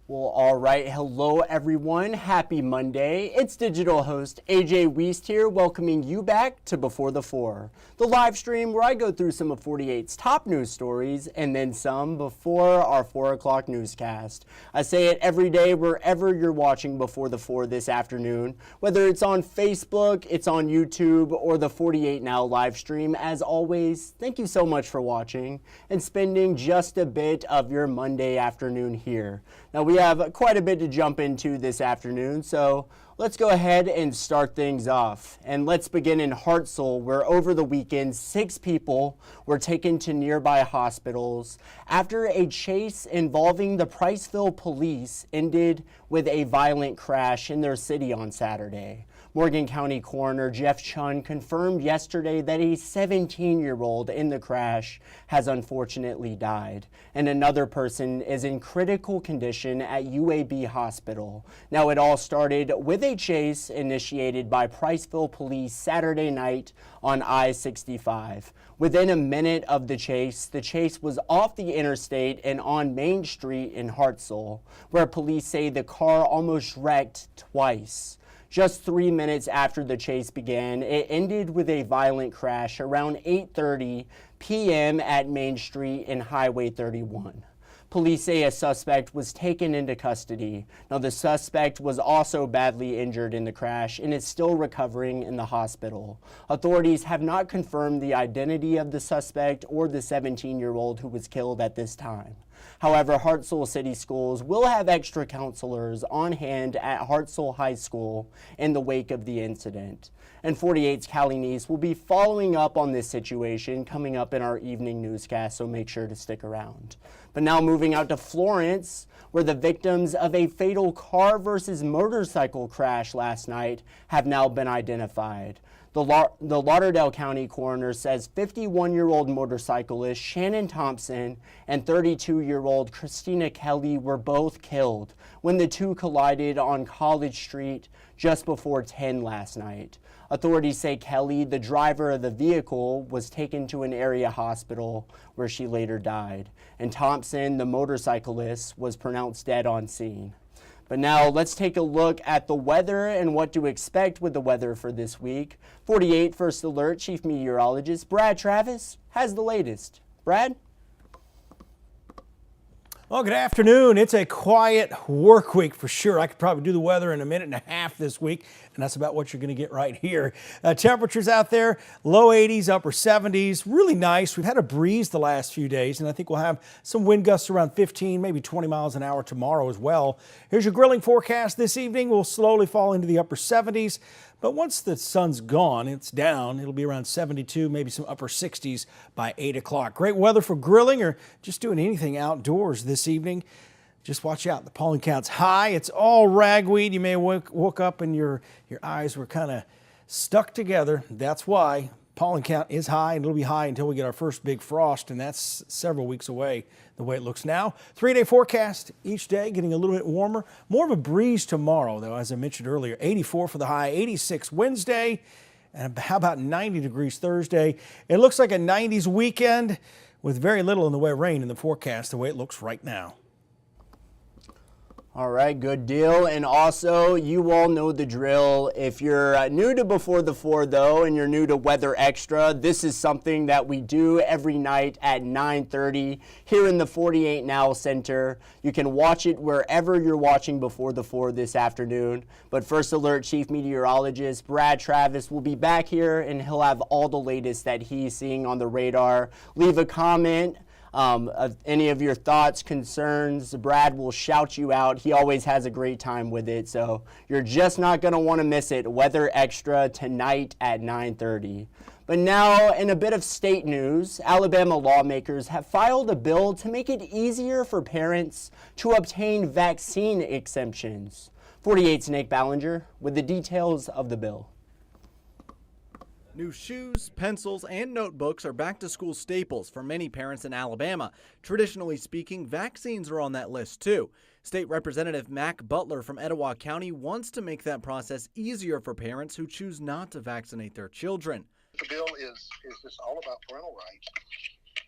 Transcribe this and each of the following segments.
Well, all right. Hello, everyone. Happy Monday. It's digital host A.J. Wuest here, welcoming you back to Before the Four, the live stream where I go through some of 48's top news stories and then some before our 4 o'clock newscast. I say it every day wherever you're watching Before the Four this afternoon, whether it's on Facebook, it's on YouTube, or the 48 Now live stream. As always, thank you so much for watching and spending just a bit of your Monday afternoon here. Now, we have quite a bit to jump into this afternoon, so let's go ahead and start things off. And let's begin in Hartselle, where over the weekend, 6 people were taken to nearby hospitals after a chase involving the Priceville police ended with a violent crash in their city on Saturday. Morgan County Coroner Jeff Chun confirmed yesterday that a 17-year-old in the crash has unfortunately died, and another person is in critical condition at UAB Hospital. Now, it all started with a chase initiated by Priceville police Saturday night on I-65. Within a minute of the chase was off the interstate and on Main Street in Hartselle, where police say the car almost wrecked twice. Just 3 minutes after the chase began, it ended with a violent crash around 8:30 p.m. at Main Street and Highway 31. Police say a suspect was taken into custody. Now, the suspect was also badly injured in the crash and is still recovering in the hospital. Authorities have not confirmed the identity of the suspect or the 17-year-old who was killed at this time. However, Hartselle City Schools will have extra counselors on hand at Hartselle High School in the wake of the incident. And 48's Callie Neese will be following up on this situation coming up in our evening newscast, so make sure to stick around. But now moving out to Florence, where the victims of a fatal car versus motorcycle crash last night have now been identified. The Lauderdale County coroner says 51-year-old motorcyclist Shannon Thompson and 32-year-old Christina Kelly were both killed when the two collided on College Street just before 10 last night. Authorities say Kelly, the driver of the vehicle, was taken to an area hospital where she later died, and Thompson, the motorcyclist, was pronounced dead on scene. But now let's take a look at the weather and what to expect with the weather for this week. 48 First Alert Chief Meteorologist Brad Travis has the latest. Brad? Well, good afternoon. It's a quiet work week for sure. I could probably do the weather in a minute and a half this week, and that's about what you're going to get right here. Temperatures out there, low 80s, upper 70s, really nice. We've had a breeze the last few days, and I think we'll have some wind gusts around 15, maybe 20 miles an hour tomorrow as well. Here's your grilling forecast this evening. We'll slowly fall into the upper 70s. But once the sun's gone, it's down. It'll be around 72, maybe some upper 60s by 8 o'clock. Great weather for grilling or just doing anything outdoors this evening. Just watch out. The pollen count's high. It's all ragweed. You may have woke up and your eyes were kind of stuck together. That's why. Pollen count is high, and it'll be high until we get our first big frost, and that's several weeks away the way it looks now. 3-day forecast each day getting a little bit warmer. More of a breeze tomorrow, though, as I mentioned earlier. 84 for the high, 86 Wednesday, and how about 90 degrees Thursday? It looks like a 90s weekend with very little in the way of rain in the forecast the way it looks right now. All right, good deal. And also, you all know the drill. If you're new to Before the Four, though, and you're new to Weather Extra, this is something that we do every night at 9:30 here in the 48 Now Center. You can watch it wherever you're watching Before the Four this afternoon. But First Alert Chief Meteorologist Brad Travis will be back here, and he'll have all the latest that he's seeing on the radar. Leave a comment. Of any of your thoughts, concerns, Brad will shout you out. He always has a great time with it, so you're just not going to want to miss it. Weather Extra tonight at 9:30. But now, in a bit of state news, Alabama lawmakers have filed a bill to make it easier for parents to obtain vaccine exemptions. 48's Nick Ballinger with the details of the bill. New shoes, pencils, and notebooks are back-to-school staples for many parents in Alabama. Traditionally speaking, vaccines are on that list too. State Representative Mac Butler from Etowah County wants to make that process easier for parents who choose not to vaccinate their children. The bill is just all about parental rights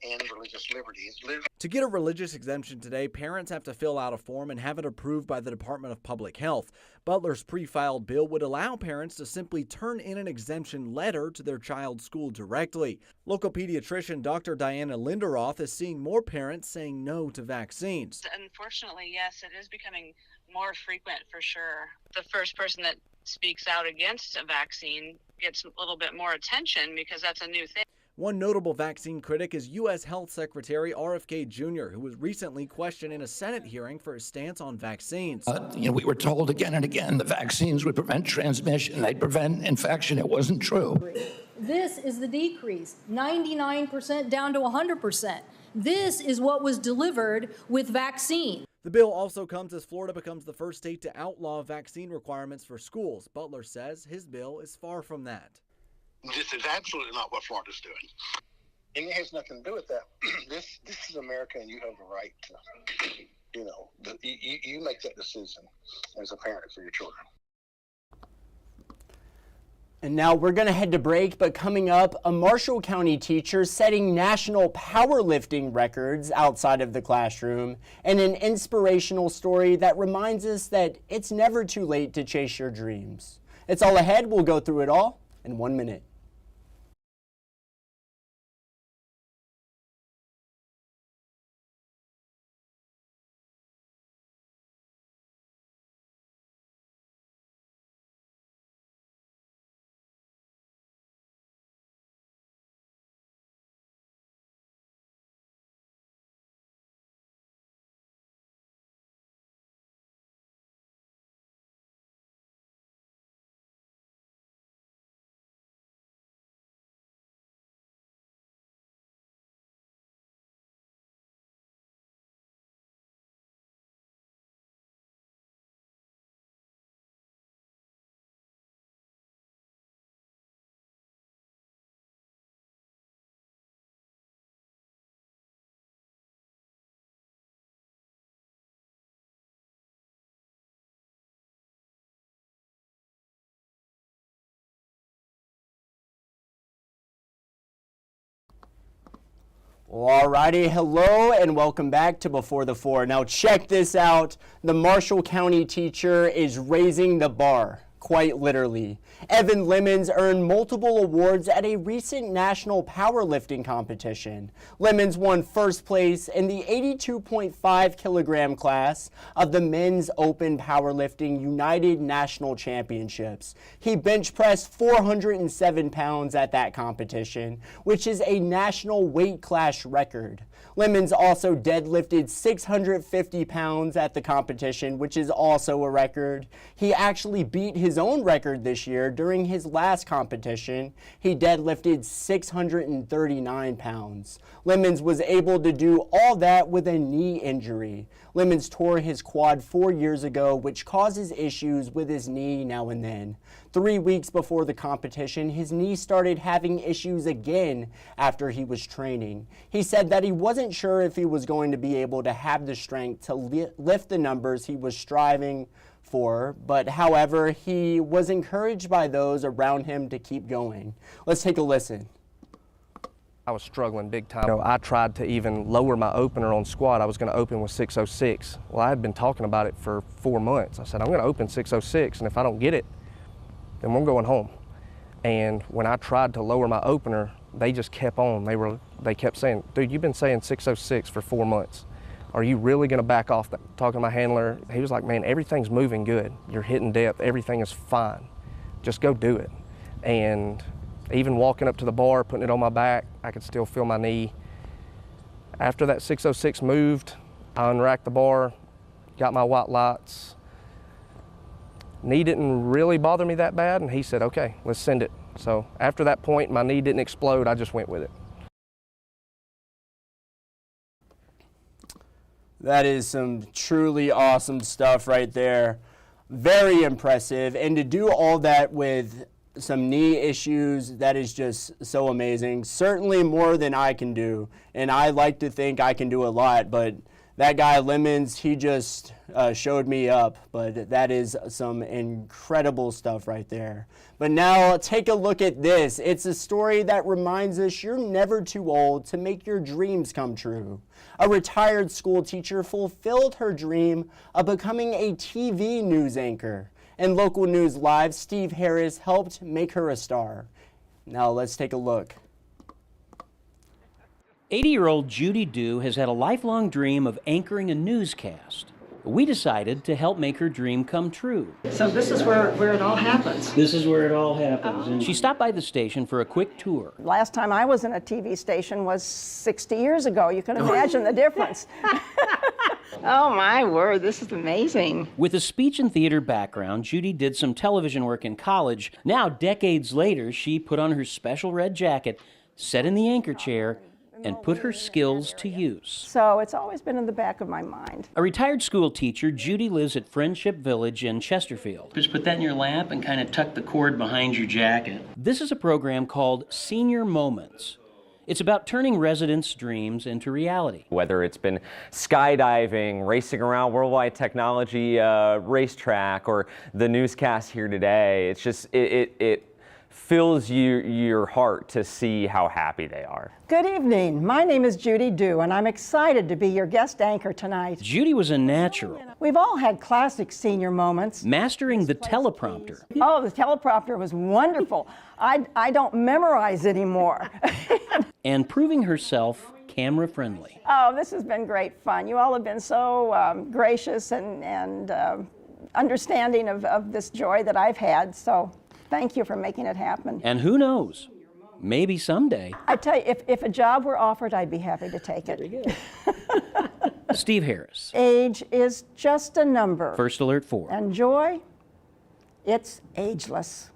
and religious liberties. To get a religious exemption today, parents have to fill out a form and have it approved by the Department of Public Health. Butler's pre-filed bill would allow parents to simply turn in an exemption letter to their child's school directly. Local pediatrician Dr. Diana Linderoth is seeing more parents saying no to vaccines. Unfortunately, yes, it is becoming more frequent for sure. The first person that speaks out against a vaccine gets a little bit more attention because that's a new thing. One notable vaccine critic is U.S. Health Secretary RFK Jr., who was recently questioned in a Senate hearing for his stance on vaccines. We were told again and again the vaccines would prevent transmission, they'd prevent infection. It wasn't true. This is the decrease, 99% down to 100%. This is what was delivered with vaccine. The bill also comes as Florida becomes the first state to outlaw vaccine requirements for schools. Butler says his bill is far from that. This is absolutely not what Florida's doing. And it has nothing to do with that. This is America, and you have the right to, you make that decision as a parent for your children. And now we're going to head to break, but coming up, a Marshall County teacher setting national powerlifting records outside of the classroom, and an inspirational story that reminds us that it's never too late to chase your dreams. It's all ahead. We'll go through it all in 1 minute. Alrighty, hello and welcome back to Before the Four. Now check this out. The Marshall County teacher is raising the bar, quite literally. Evan Lemons earned multiple awards at a recent national powerlifting competition. Lemons won first place in the 82.5 kilogram class of the Men's Open Powerlifting United National Championships. He bench pressed 407 pounds at that competition, which is a national weight class record. Lemons also deadlifted 650 pounds at the competition, which is also a record. He actually beat his own record this year during his last competition. He deadlifted 639 pounds. Lemons was able to do all that with a knee injury. Lemons tore his quad 4 years ago, which causes issues with his knee now and then. 3 weeks before the competition, his knee started having issues again after he was training. He said that he wasn't sure if he was going to be able to have the strength to lift the numbers he was striving for, but however, he was encouraged by those around him to keep going. Let's take a listen. I was struggling big time. I tried to even lower my opener on squat. I was going to open with 606. Well, I had been talking about it for 4 months. I said, I'm going to open 606, and if I don't get it, then we're going home. And when I tried to lower my opener, they just kept on. They kept saying, dude, you've been saying 606 for 4 months. Are you really going to back off that? Talking to my handler, he was like, man, everything's moving good. You're hitting depth. Everything is fine. Just go do it. And even walking up to the bar, putting it on my back, I could still feel my knee. After that 606 moved, I unracked the bar, got my white lights. Knee didn't really bother me that bad, and he said, okay, let's send it. So after that point, my knee didn't explode, I just went with it. That is some truly awesome stuff right there. Very impressive. And to do all that with some knee issues, that is just so amazing. Certainly more than I can do. And I like to think I can do a lot, but That guy Lemons, he just showed me up, but that is some incredible stuff right there. But now take a look at this. It's a story that reminds us you're never too old to make your dreams come true. A retired school teacher fulfilled her dream of becoming a TV news anchor. And Local News Live, Steve Harris helped make her a star. Now let's take a look. 80-year-old Judy Dew has had a lifelong dream of anchoring a newscast. We decided to help make her dream come true. So this is where it all happens. This is where it all happens. And she stopped by the station for a quick tour. Last time I was in a TV station was 60 years ago. You can imagine the difference. Oh my word, this is amazing. With a speech and theater background, Judy did some television work in college. Now, decades later, she put on her special red jacket, sat in the anchor chair, and put her skills to use. So it's always been in the back of my mind. A retired school teacher, Judy lives at Friendship Village in Chesterfield. Just put that in your lap and kind of tuck the cord behind your jacket. This is a program called Senior Moments. It's about turning residents' dreams into reality. Whether it's been skydiving, racing around Worldwide Technology racetrack, or the newscast here today, it's just, it fills your heart to see how happy they are. Good evening. My name is Judy Dew, and I'm excited to be your guest anchor tonight. Judy was a natural. We've all had classic senior moments. Mastering the teleprompter. Oh, the teleprompter was wonderful. I don't memorize anymore. And proving herself camera friendly. Oh, this has been great fun. You all have been so gracious and understanding of this joy that I've had. So thank you for making it happen. And who knows, maybe someday. I tell you, if a job were offered, I'd be happy to take it. Very good. Steve Harris. Age is just a number. First Alert 4. And joy, it's ageless.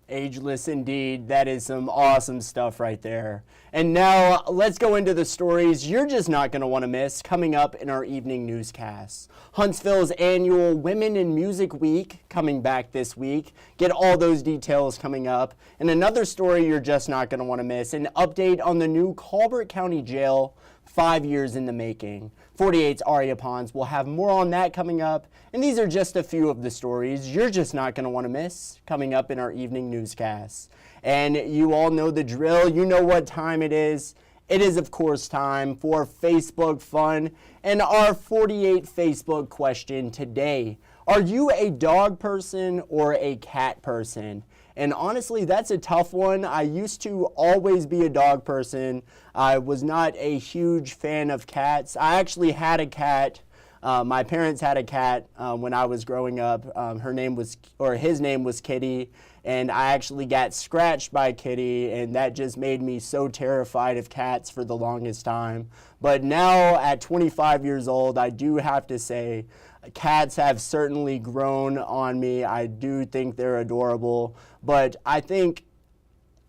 Ageless indeed. That is some awesome stuff right there. And now let's go into the stories you're just not going to want to miss coming up in our evening newscasts. Huntsville's annual Women in Music Week coming back this week. Get all those details coming up. And another story you're just not going to want to miss, an update on the new Colbert County Jail, 5 years in the making. 48's Aria Pons will have more on that coming up, and these are just a few of the stories you're just not going to want to miss coming up in our evening newscasts. And you all know the drill. You know what time it is. It is, of course, time for Facebook Fun and our 48 Facebook question today. Are you a dog person or a cat person? And honestly, that's a tough one. I used to always be a dog person. I was not a huge fan of cats. I actually had a cat. My parents had a cat when I was growing up. His name was Kitty, and I actually got scratched by Kitty, and that just made me so terrified of cats for the longest time. But now at 25 years old, I do have to say, cats have certainly grown on me. I do think they're adorable, but I think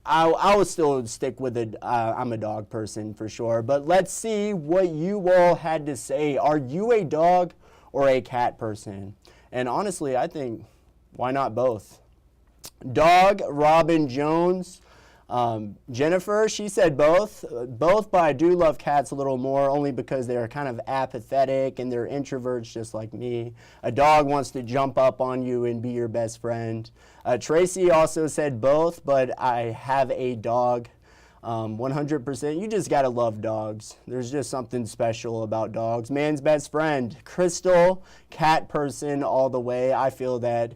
I will still stick with it. I'm a dog person for sure. But let's see what you all had to say. Are you a dog or a cat person? And honestly, I think, why not both? Dog, Robin Jones. Jennifer, she said both, but I do love cats a little more, only because they're kind of apathetic and they're introverts just like me. A dog wants to jump up on you and be your best friend. Tracy also said both, but I have a dog. 100%. You just gotta love dogs. There's just something special about dogs. Man's best friend. Crystal, cat person all the way. I feel that.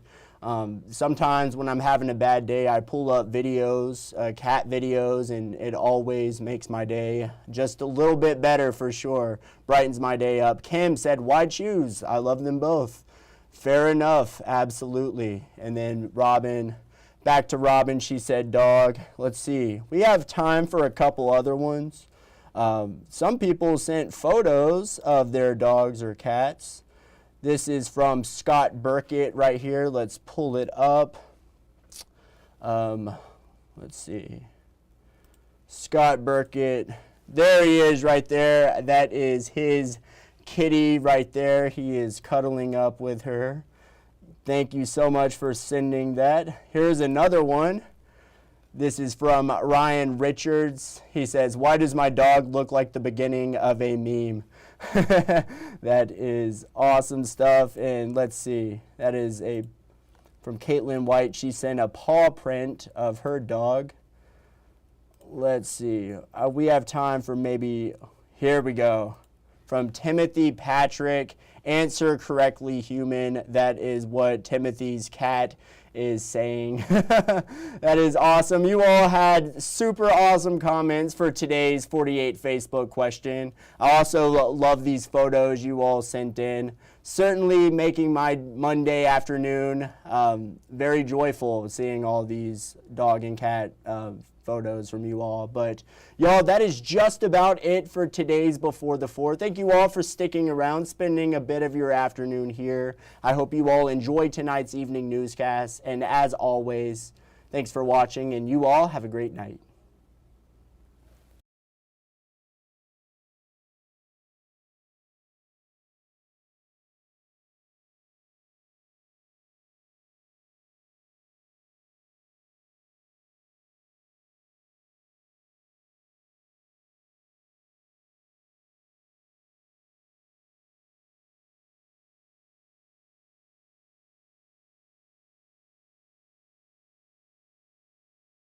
Sometimes when I'm having a bad day, I pull up videos, cat videos, and it always makes my day just a little bit better for sure. Brightens my day up. Kim said, why choose? I love them both. Fair enough, absolutely. And then Robin, back to Robin, she said dog. Let's see, we have time for a couple other ones. Some people sent photos of their dogs or cats. This is from Scott Burkett right here. Let's pull it up. Let's see. Scott Burkett. There he is right there. That is his kitty right there. He is cuddling up with her. Thank you so much for sending that. Here's another one. This is from Ryan Richards. He says, why does my dog look like the beginning of a meme? That is awesome stuff. And let's see, that is from Caitlin White. She sent a paw print of her dog. Let's see, we have time for maybe, here we go. From Timothy Patrick, answer correctly, human. That is what Timothy's cat is saying. That is awesome. You all had super awesome comments for today's 48 Facebook question. I also love these photos you all sent in. Certainly making my Monday afternoon very joyful seeing all these dog and cat photos from you all. But y'all, that is just about it for today's Before the Four. Thank you all for sticking around, spending a bit of your afternoon here. I hope you all enjoyed tonight's evening newscast. And as always, thanks for watching, and you all have a great night.